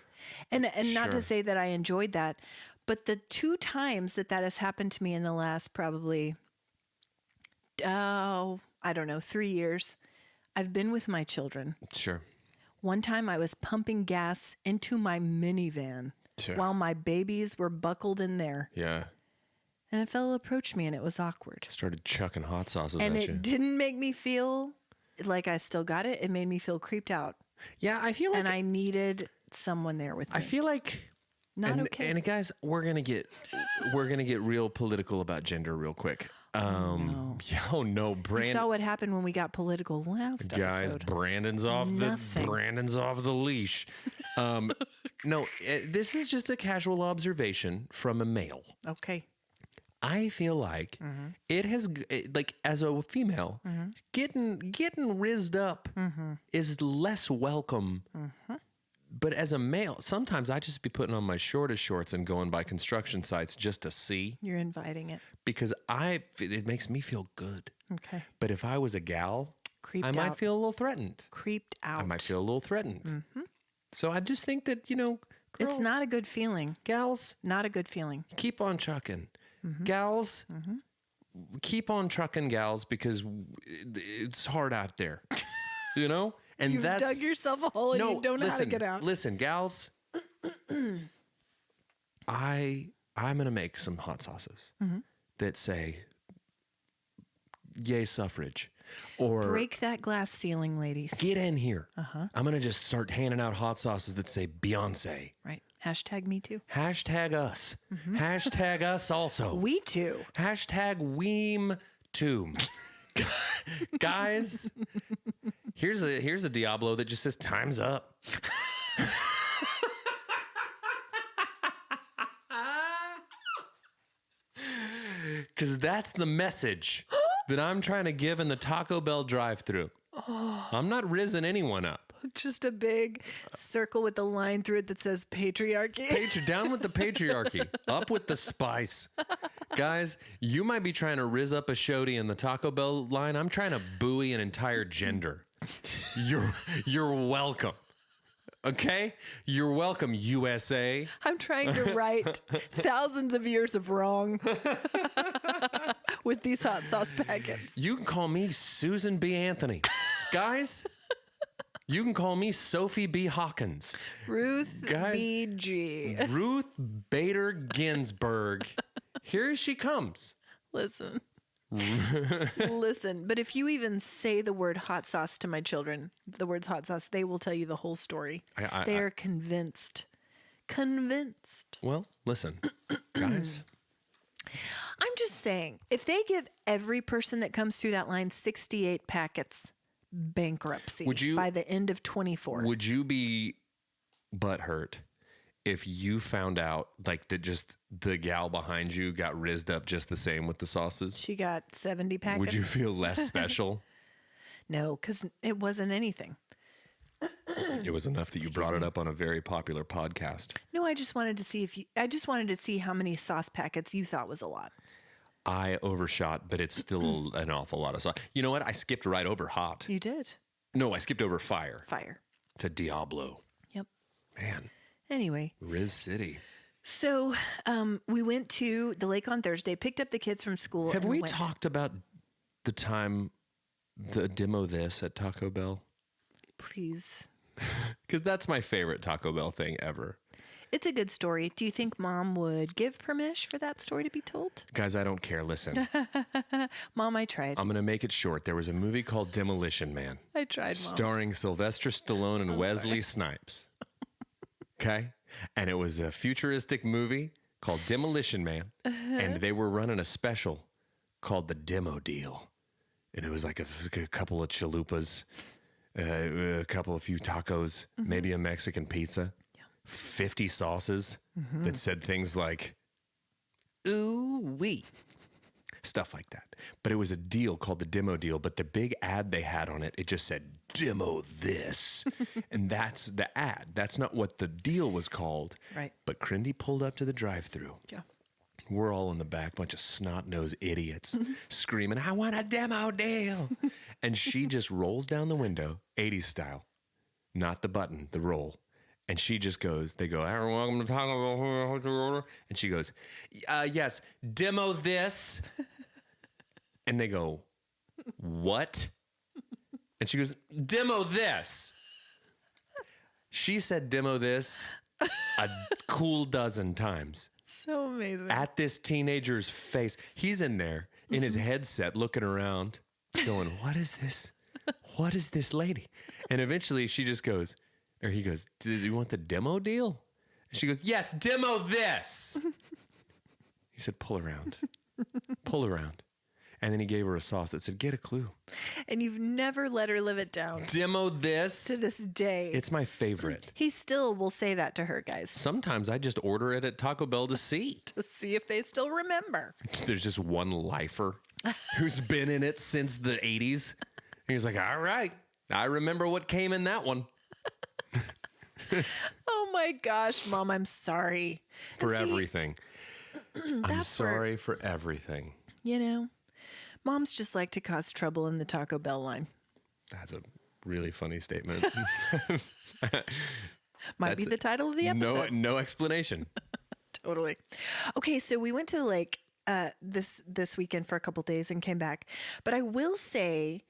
and not to
Sure.
say that I enjoyed that, but the 2 times that has happened to me in the last probably, I don't know, 3 years, I've been with my children.
Sure.
One time I was pumping gas into my minivan
Sure.
while my babies were buckled in there.
Yeah.
And a fellow approached me and it was awkward.
Started chucking hot sauces
And
at
it
you.
didn't make me feel like I still got it. It made me feel creeped out.
Yeah, I feel like
and I needed someone there with me.
I feel like
Not okay.
And guys, we're gonna get real political about gender real quick.
No.
Oh no,
You
Brandon.
saw what happened when we got political last
Guys,
episode.
Brandon's off the leash. No, this is just a casual observation from a male.
Okay.
I feel like it has, like, as a female, getting rizzed up is less welcome. But as a male, sometimes I just be putting on my shortest shorts and going by construction sites just to see.
You're inviting it.
Because it makes me feel good.
Okay.
But if I was a gal,
Creeped
I might
out.
feel a little threatened.
Creeped out.
I might feel a little threatened. So I just think that, girls,
It's not a good feeling.
gals,
Not a good feeling.
keep on trucking. Gals, keep on trucking, gals, because it's hard out there. And
You've
that's
dug yourself a hole and you don't know how to get out.
Listen, gals, I'm gonna make some hot sauces that say "Yay suffrage," or
Break that glass ceiling, ladies.
"Get in here." I'm gonna just start handing out hot sauces that say Beyonce.
Right. Hashtag me too.
Hashtag us. Hashtag us also.
We too.
Hashtag Weem too. Guys, here's a Diablo that just says time's up. Because that's the message that I'm trying to give in the Taco Bell drive-thru. I'm not rizzing anyone up.
Just a big circle with a line through it that says patriarchy.
Down with the patriarchy. Up with the spice. Guys, you might be trying to rizz up a shorty in the Taco Bell line. I'm trying to buoy an entire gender. You're welcome. Okay? You're welcome, USA.
I'm trying to right thousands of years of wrong with these hot sauce packets.
You can call me Susan B. Anthony. Guys, you can call me Sophie B. Hawkins.
Ruth
Guys,
B.G.
Ruth Bader Ginsburg. Here she comes.
Listen. Listen, but if you even say the word hot sauce to my children, the words hot sauce, they will tell you the whole story. They are convinced. Convinced.
Well, listen, guys.
I'm just saying, if they give every person that comes through that line 68 packets, bankruptcy by the end of 24.
Would you be butthurt if you found out like that just the gal behind you got rizzed up just the same with the sauces?
She got 70 packets.
Would you feel less special?
No, because it wasn't anything.
It was enough that you brought it up on a very popular podcast.
No, I just wanted to see I just wanted to see how many sauce packets you thought was a lot.
I overshot, but it's still an awful lot of sauce. You know what? I skipped right over hot.
You did.
No, I skipped over fire.
Fire.
To Diablo.
Yep.
Man.
Anyway.
Riz City.
So we went to the lake on Thursday, picked up the kids from school.
Have we talked about the time the demo this at Taco Bell?
Please.
Because that's my favorite Taco Bell thing ever.
It's a good story. Do you think Mom would give permission for that story to be told?
Guys, I don't care. Listen.
Mom, I tried.
I'm going to make it short. There was a movie called Demolition Man.
I tried, Mom.
Starring Sylvester Stallone and Wesley Snipes. Okay? And it was a futuristic movie called Demolition Man. And they were running a special called The Demo Deal. And it was like a couple of chalupas, a few tacos, maybe a Mexican pizza. 50 sauces that said things like, ooh, wee. Stuff like that. But it was a deal called the demo deal. But the big ad they had on it, it just said, demo this. And that's the ad. That's not what the deal was called.
Right.
But Crindy pulled up to the drive-thru.
Yeah.
We're all in the back, bunch of snot-nosed idiots, screaming, I want a demo deal. And she just rolls down the window, 80s style. Not the button, the roll. And she just goes, they go, welcome to Taco Bell. And she goes, yes, demo this. And they go, what? And she goes, demo this. She said demo this a cool dozen times.
So amazing.
At this teenager's face. He's in there in his headset looking around, going, what is this? what is this lady? And eventually she just goes, or he goes, did you want the demo deal? And she goes, yes, demo this. He said, pull around, pull around. And then he gave her a sauce that said, get a clue.
And you've never let her live it down.
Demo this.
To this day.
It's my favorite.
He still will say that to her, guys.
Sometimes I just order it at Taco Bell to see.
To see if they still remember.
There's just one lifer who's been in it since the 80s. He's like, all right, I remember what came in that one.
Oh my gosh, Mom, I'm sorry.
For everything. I'm sorry for everything.
You know, moms just like to cause trouble in the Taco Bell line.
That's a really funny statement.
Might be the title of the episode.
No explanation.
Totally. Okay, so we went to the lake this weekend for a couple days and came back. But I will say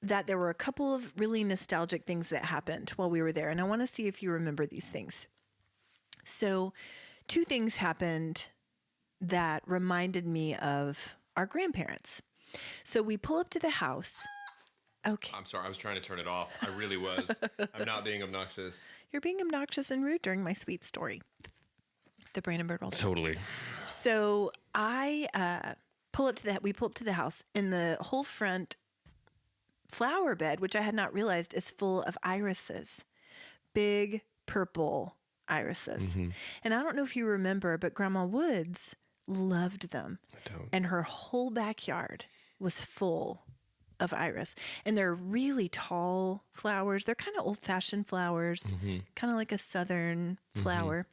that there were a couple of really nostalgic things that happened while we were there. And I want to see if you remember these things. So 2 things happened that reminded me of our grandparents. So we pull up to the house. Okay.
I'm sorry. I was trying to turn it off. I really was. I'm not being obnoxious.
You're being obnoxious and rude during my sweet story. The Brain and Birdwell.
Totally.
So we pull up to the house, and the whole front flower bed, which I had not realized, is full of irises. Big purple irises. Mm-hmm. And I don't know if you remember, but Grandma Woods loved them.
I don't.
And her whole backyard was full of iris. And they're really tall flowers. They're kind of old-fashioned flowers, kind of like a southern flower.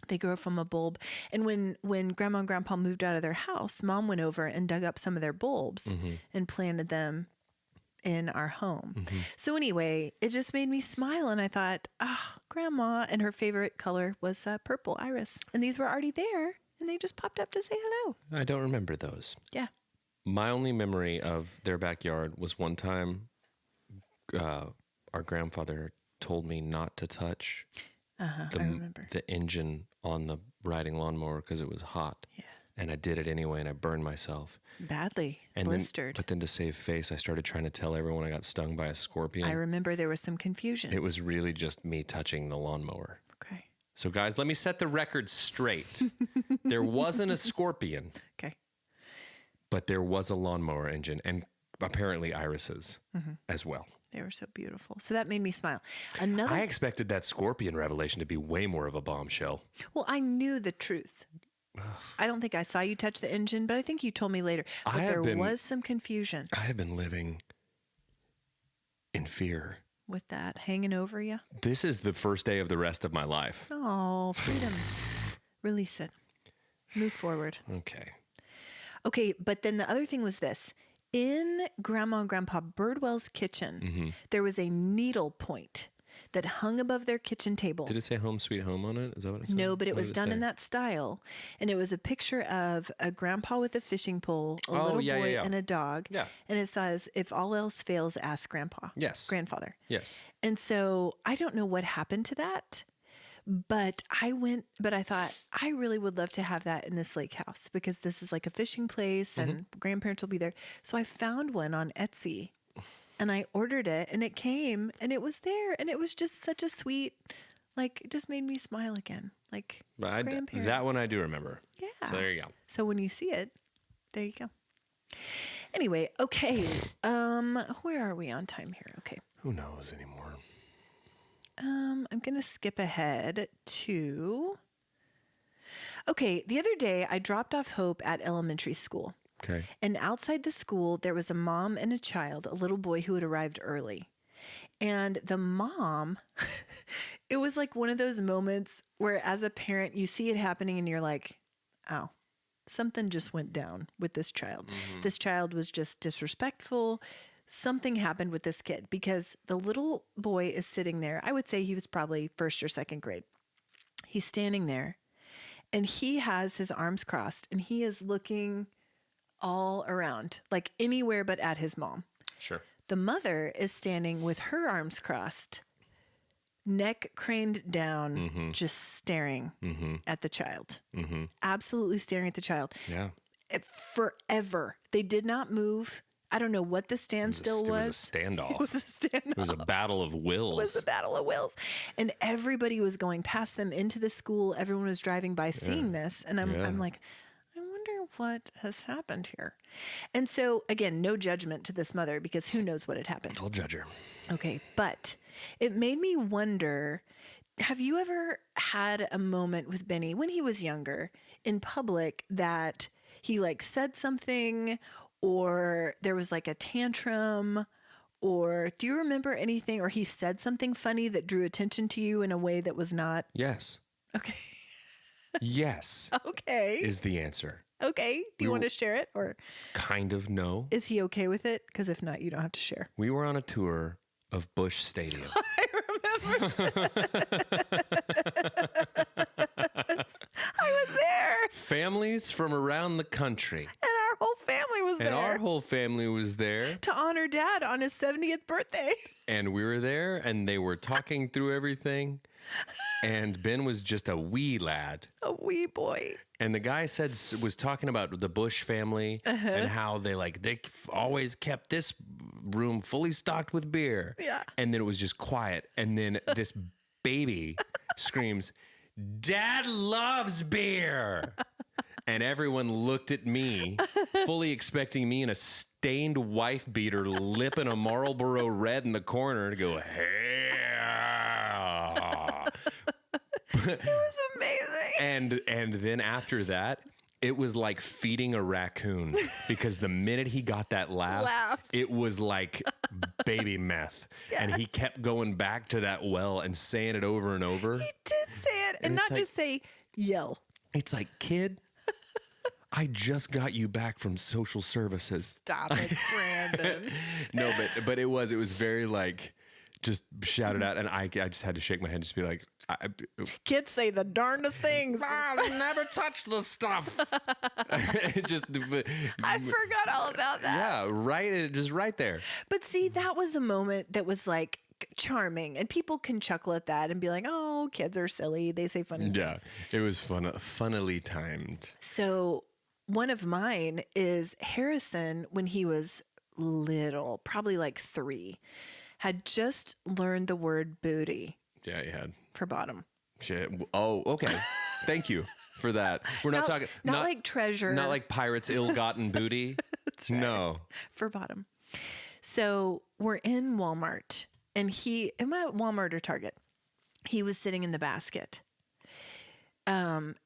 They grow from a bulb. And when Grandma and Grandpa moved out of their house, Mom went over and dug up some of their bulbs and planted them in our home. So anyway, it just made me smile. And I thought, Grandma, and her favorite color was purple iris. And these were already there. And they just popped up to say hello.
I don't remember those.
Yeah.
My only memory of their backyard was one time our grandfather told me not to touch
I remember.
the engine on the riding lawnmower because it was hot.
Yeah.
And I did it anyway, and I burned myself.
Badly.
And
blistered.
But then to save face, I started trying to tell everyone I got stung by a scorpion.
I remember there was some confusion.
It was really just me touching the lawnmower.
Okay.
So guys, let me set the record straight. There wasn't a scorpion.
Okay.
But there was a lawnmower engine and apparently irises as well.
They were so beautiful. So that made me smile.
I expected that scorpion revelation to be way more of a bombshell.
Well, I knew the truth. I don't think I saw you touch the engine, but I think you told me later. But there was some confusion.
I have been living in fear.
With that hanging over you?
This is the first day of the rest of my life.
Oh, freedom. Release it. Move forward. Okay, but then the other thing was this. In Grandma and Grandpa Birdwell's kitchen, there was a needle point that hung above their kitchen table.
Did it say Home Sweet Home on it? Is that what it said?
No, but it was done in that style. And it was a picture of a grandpa with a fishing pole, a little boy, and a dog. Yeah. And it says, if all else fails, ask Grandpa.
Yes.
Grandfather.
Yes.
And so I don't know what happened to that. But I thought I really would love to have that in this lake house because this is like a fishing place and grandparents will be there. So I found one on Etsy and I ordered it and it came and it was there and it was just such a sweet, like it just made me smile again. Like grandparents.
That one I do remember.
Yeah.
So there you go.
So when you see it, there you go. Anyway, okay. Where are we on time here? Okay.
Who knows anymore?
I'm going to skip ahead to... Okay, the other day I dropped off Hope at elementary school.
Okay.
And outside the school, there was a mom and a child, a little boy who had arrived early. And the mom, it was like one of those moments where as a parent, you see it happening and you're like, oh, something just went down with this child. This child was just disrespectful. Something happened with this kid because the little boy is sitting there. I would say he was probably first or second grade. He's standing there and he has his arms crossed and he is looking all around, like anywhere but at his mom.
Sure.
The mother is standing with her arms crossed, neck craned down, just staring at the child. Absolutely staring at the child.
Yeah.
Forever. They did not move I don't know what the standstill was.
It was a standoff.
It was a standoff.
It was a battle of wills.
It was a battle of wills. And everybody was going past them into the school. Everyone was driving by seeing this. And I'm like, I wonder what has happened here. And so, again, no judgment to this mother because who knows what had happened.
I'll judge her.
Okay. But it made me wonder, have you ever had a moment with Benny when he was younger in public that he like said something or there was like a tantrum, or do you remember anything, or he said something funny that drew attention to you in a way that was not?
Yes.
Okay.
Yes.
Okay.
Is the answer.
Okay. Do you want to share it, or
kind of no?
Is he okay with it? Because if not, you don't have to share.
We were on a tour of Busch Stadium.
I remember. I was there.
Families from around the country.
And our whole family was there.
And our whole family was there.
To honor Dad on his 70th birthday.
And we were there, and they were talking through everything. And Ben was just a wee lad.
A wee boy.
And the guy was talking about the Bush family and how they always kept this room fully stocked with beer.
Yeah.
And then it was just quiet. And then this baby screams, "Dad loves beer." And everyone looked at me, fully expecting me in a stained wife beater, lipping a Marlboro Red in the corner to go, "Hey."
It was amazing.
And then after that, it was like feeding a raccoon, because the minute he got that laugh. It was like baby meth. Yes. And he kept going back to that well and saying it over and over.
He did say it, and not just say yell.
It's like, kid, I just got you back from social services.
Stop it, Brandon.
No, but it was very like, just shout it out, and I just had to shake my head and just be like,
kids say the darndest things.
I never touched the stuff.
I forgot all about that.
Yeah, right, just right there.
But see, that was a moment that was like charming, and people can chuckle at that and be like, "Oh, kids are silly. They say funny things."
Yeah, it was funnily timed.
So one of mine is Harrison when he was little, probably like 3. Had just learned the word booty.
Yeah, he had.
For bottom.
Shit. Oh, okay. Thank you for that. We're not talking.
Not like treasure.
Not like pirates' ill-gotten booty.
That's right.
No.
For bottom. So we're in Walmart, and am I at Walmart or Target? He was sitting in the basket.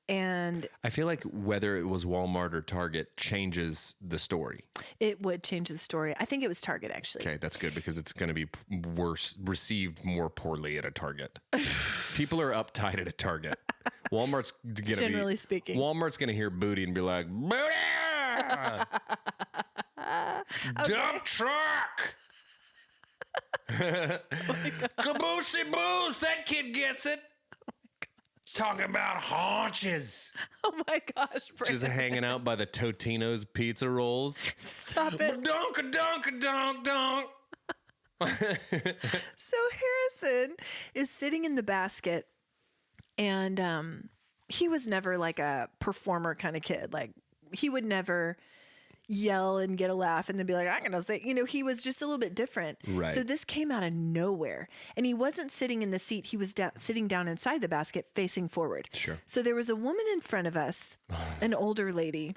And
I feel like whether it was Walmart or Target changes the story.
It would change the story. I think it was Target, actually.
Okay, that's good, because it's going to be received more poorly at a Target. People are uptight at a Target. Walmart's going to
generally speaking.
Walmart's going to hear booty and be like, "Booty! Dump truck! Caboosey booze! That kid gets it!" Talking about haunches.
Oh my gosh, Brandon.
Just hanging out by the Totino's pizza rolls.
Stop it.
Dunk.
So Harrison is sitting in the basket, and he was never like a performer kind of kid. Like, he would never yell and get a laugh and then be like, "I'm going to say," he was just a little bit different.
Right.
So this came out of nowhere, and he wasn't sitting in the seat. He was sitting down inside the basket facing forward.
Sure.
So there was a woman in front of us, an older lady,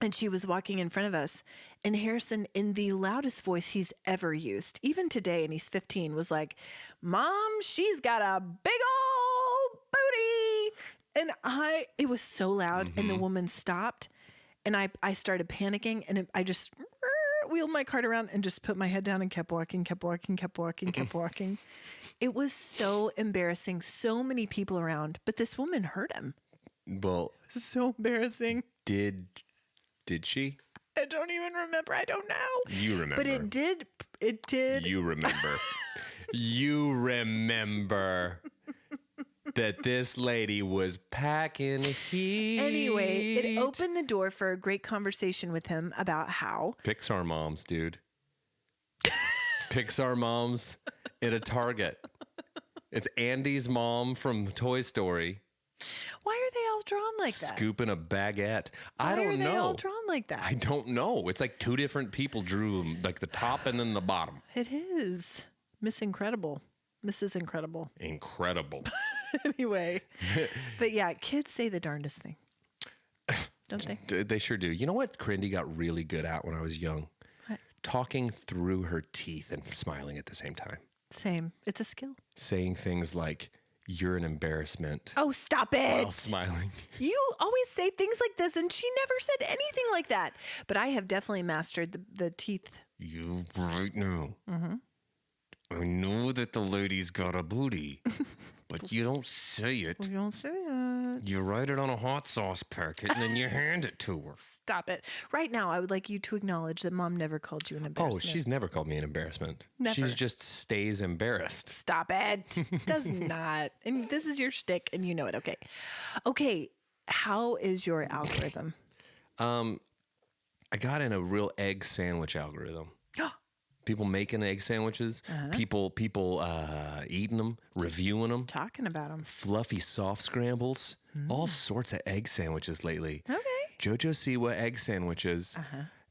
and she was walking in front of us, and Harrison, in the loudest voice he's ever used, even today, and he's 15, was like, "Mom, she's got a big old booty." And it was so loud, and the woman stopped. And I started panicking, and I just wheeled my cart around and just put my head down and kept walking. It was so embarrassing. So many people around, but this woman heard him.
Well,
so embarrassing.
Did she?
I don't even remember. I don't know.
You remember.
But it did.
You remember. You remember. That this lady was packing heat.
Anyway, it opened the door for a great conversation with him about how
Pixar moms, dude. Pixar moms at a Target. It's Andy's mom from Toy Story.
Why are they all drawn like that?
Scooping a baguette.
Why
I don't
are
know.
they all drawn like that?
I don't know. It's like 2 different people drew them, like the top and then the bottom.
It is Miss Incredible. Mrs. Incredible.
Incredible.
Anyway. But yeah, kids say the darndest thing. Don't they?
They sure do. You know what Crindy got really good at when I was young?
What?
Talking through her teeth and smiling at the same time.
Same. It's a skill.
Saying things like, "You're an embarrassment."
Oh, stop it.
While smiling.
You always say things like this, and she never said anything like that. But I have definitely mastered the teeth.
You right now. I know that the lady's got a booty, but you don't say it.
You don't say it.
You write it on a hot sauce packet and then you hand it to her.
Stop it. Right now, I would like you to acknowledge that Mom never called you an
Oh,
embarrassment.
she's never called me an embarrassment.
Never.
She just stays embarrassed.
Stop it. Does not. And this is your shtick, and you know it. Okay. Okay. How is your algorithm?
I got in a real egg sandwich algorithm. People making egg sandwiches, people eating them, reviewing them,
Talking about them.
fluffy soft scrambles, all sorts of egg sandwiches lately.
Okay.
Jojo Siwa egg sandwiches.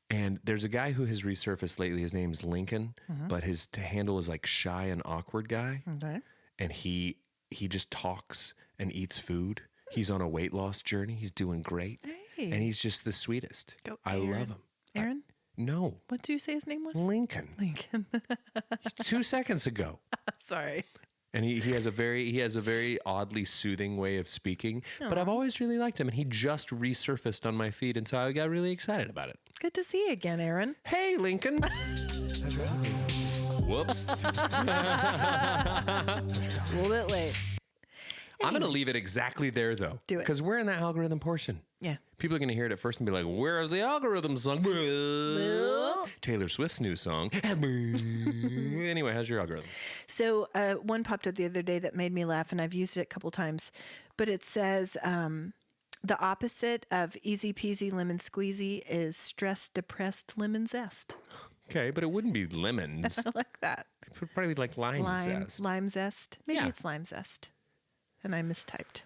And there's a guy who has resurfaced lately. His name's Lincoln, but his handle is like shy and awkward guy.
Okay.
And he just talks and eats food. He's on a weight loss journey. He's doing great.
Hey.
And he's just the sweetest.
Go,
I
Aaron.
love him.
Aaron?
No,
What did you say his name was?
Lincoln.
Lincoln.
2 seconds ago.
Sorry.
And he has a very oddly soothing way of speaking, but I've always really liked him, and he just resurfaced on my feed, and so I got really excited about it.
Good to see you again, Aaron.
Hey, Lincoln. Whoops.
A little bit late.
I'm going to leave it exactly there, though.
Do it.
Because we're in that algorithm portion.
Yeah.
People are going to hear it at first and be like, where's the algorithm song? Taylor Swift's new song. Anyway, how's your algorithm?
So one popped up the other day that made me laugh, and I've used it a couple times. But it says the opposite of easy peasy lemon squeezy is stressed, depressed lemon zest.
Okay, but it wouldn't be lemons.
I like that.
It would probably be like lime zest.
Lime zest. Maybe
Yeah.
it's lime zest. And I mistyped.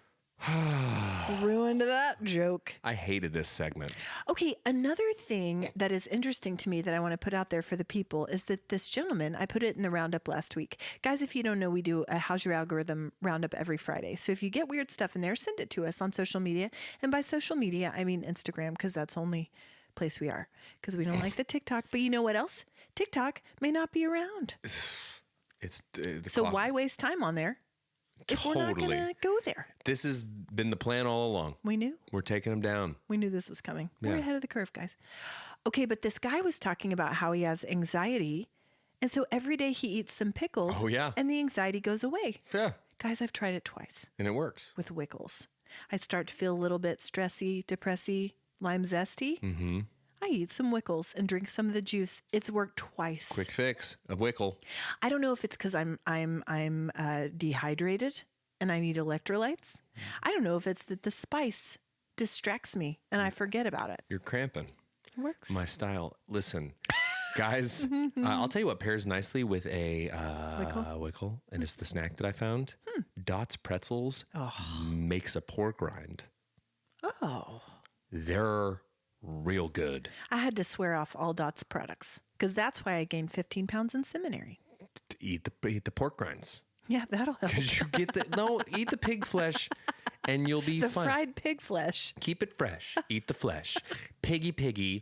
Ruined that joke.
I hated this segment.
Okay, another thing that is interesting to me that I want to put out there for the people is that this gentleman, I put it in the roundup last week. Guys, if you don't know, we do a How's Your Algorithm roundup every Friday. So if you get weird stuff in there, send it to us on social media. And by social media, I mean Instagram, because that's the only place we are. Because we don't like the TikTok. But you know what else? TikTok may not be around.
It's the
So
clock.
why waste time on there if we're not going to go there?
This has been the plan all along.
We knew.
We're taking them down.
We knew this was coming. We're
Yeah.
ahead of the curve, guys. Okay, but this guy was talking about how he has anxiety. And so every day he eats some pickles.
Oh, yeah.
And the anxiety goes away.
Yeah.
Guys, I've tried it twice
And it works.
with Wickles. I'd start to feel a little bit stressy, depressy, lime zesty. Mm-hmm. I eat some Wickles and drink some of the juice. It's worked twice.
Quick fix. A Wickle.
I don't know if it's because I'm dehydrated and I need electrolytes. I don't know if it's that the spice distracts me and I forget about it.
You're cramping.
It works.
My style. Listen, guys, I'll tell you what pairs nicely with a Wickle, and it's the snack that I found. Dots Pretzels makes a pork rind.
Oh.
They're real good.
I had to swear off all Dots products because that's why I gained 15 pounds in seminary.
Eat the pork rinds.
Yeah, that'll help.
Because you get eat the pig flesh and you'll be
The
fine.
fried pig flesh.
Keep it fresh. Eat the flesh. Piggy.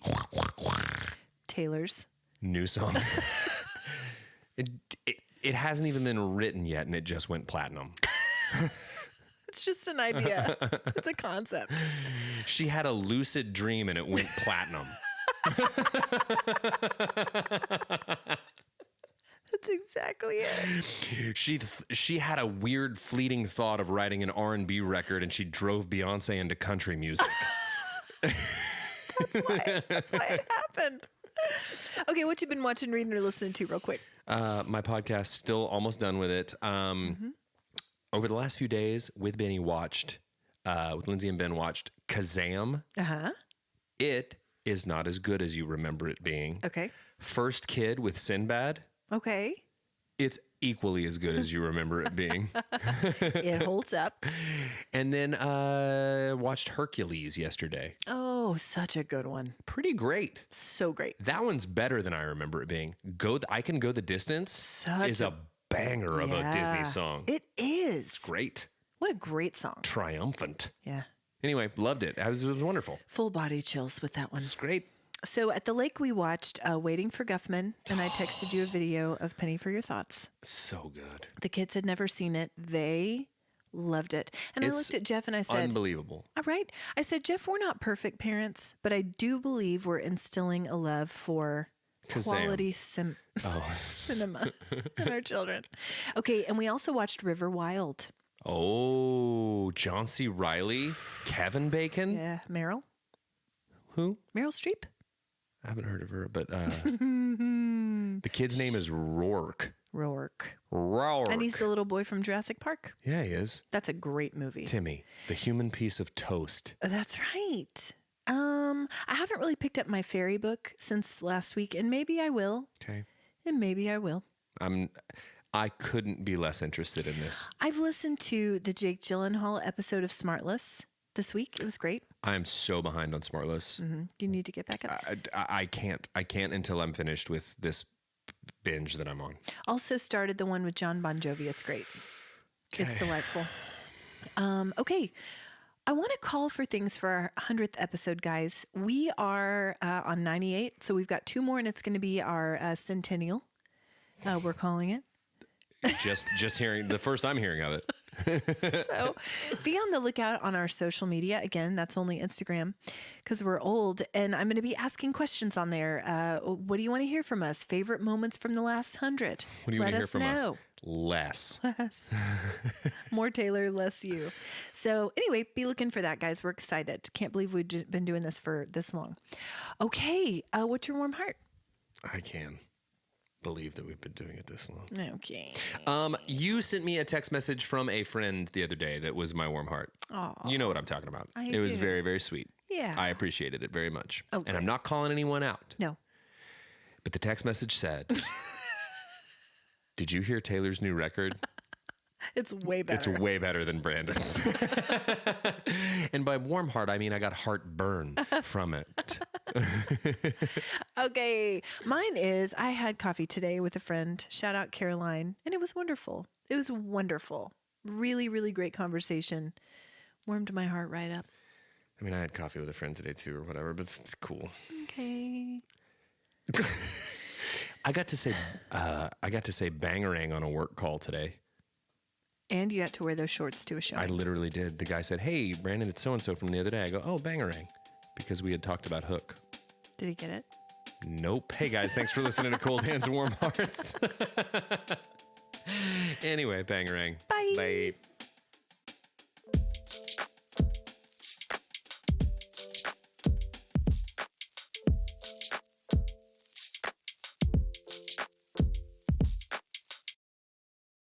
Taylor's.
New song. It hasn't even been written yet, and it just went platinum.
It's just an idea. It's a concept.
She had a lucid dream, and it went platinum.
That's exactly it.
She had a weird, fleeting thought of writing an R&B record, and she drove Beyonce into country music.
That's why it happened. Okay, what you been watching, reading, or listening to real quick?
My podcast, still almost done with it. Over the last few days, with Benny with Lindsay and Ben watched Kazam.
Uh-huh.
It is not as good as you remember it being.
Okay.
First Kid with Sinbad.
Okay.
It's equally as good as you remember it being.
It holds up.
And then watched Hercules yesterday.
Oh, such a good one.
Pretty great.
So great.
That one's better than I remember it being. I Can Go the Distance is a banger of a Disney song.
It is.
It's great.
What a great song.
Triumphant.
Yeah.
Anyway, loved it. It was wonderful.
Full body chills with that one.
It's great.
So at the lake, we watched Waiting for Guffman, and I texted you a video of Penny for Your Thoughts.
So good.
The kids had never seen it. They loved it. And I looked at Jeff and I said,
unbelievable.
All right. I said, Jeff, we're not perfect parents, but I do believe we're instilling a love for quality cinema in our children. Okay. And we also watched River Wild.
Oh, John C. Reilly, Kevin Bacon.
Yeah. Meryl.
Who?
Meryl Streep.
I haven't heard of her, but the kid's name is Rourke.
Rourke.
And
he's the little boy from Jurassic Park.
Yeah, he is.
That's a great movie.
Timmy, the human piece of toast.
That's right. I haven't really picked up my fairy book since last week, and maybe I will.
Okay.
And maybe I will.
I couldn't be less interested in this.
I've listened to the Jake Gyllenhaal episode of Smartless this week. It was great.
I am so behind on Smartless.
Mm-hmm. You need to get back up.
I can't until I'm finished with this binge that I'm on.
Also started the one with John Bon Jovi. It's great. Okay. It's delightful. Okay. I want to call for things for our 100th episode, guys. We are on 98, so we've got 2 more, and it's going to be our centennial. We're calling it.
Just hearing the first I'm hearing of it.
So be on the lookout on our social media. Again, that's only Instagram because we're old. And I'm going to be asking questions on there. What do you want to hear from us? Favorite moments from the last 100?
What do you want to hear from us? Less.
More Taylor, less you. So anyway, be looking for that, guys. We're excited. Can't believe we've been doing this for this long. Okay. What's your warm heart?
I can believe that we've been doing it this long.
Okay.
You sent me a text message from a friend the other day that was my warm heart.
Oh,
you know what I'm talking about.
I
It was
do.
very, very sweet.
Yeah.
I appreciated it very much.
Okay.
And I'm not calling anyone out.
No.
But the text message said, did you hear Taylor's new record?
It's way better.
It's way better than Brandon's. And by warm heart, I mean I got heartburn from it.
Okay. Mine is I had coffee today with a friend. Shout out Caroline. And it was wonderful. It was wonderful. Really, really great conversation. Warmed my heart right up.
I mean, I had coffee with a friend today too or whatever, but it's cool.
Okay.
I got to say bangarang on a work call today.
And you got to wear those shorts to a show.
I literally did. The guy said, "Hey, Brandon, it's so-and-so from the other day." I go, "Oh, bangarang," because we had talked about Hook.
Did he get it?
Nope. Hey, guys, thanks for listening to Cold Hands and Warm Hearts. Anyway, bangarang.
Bye.
Bye.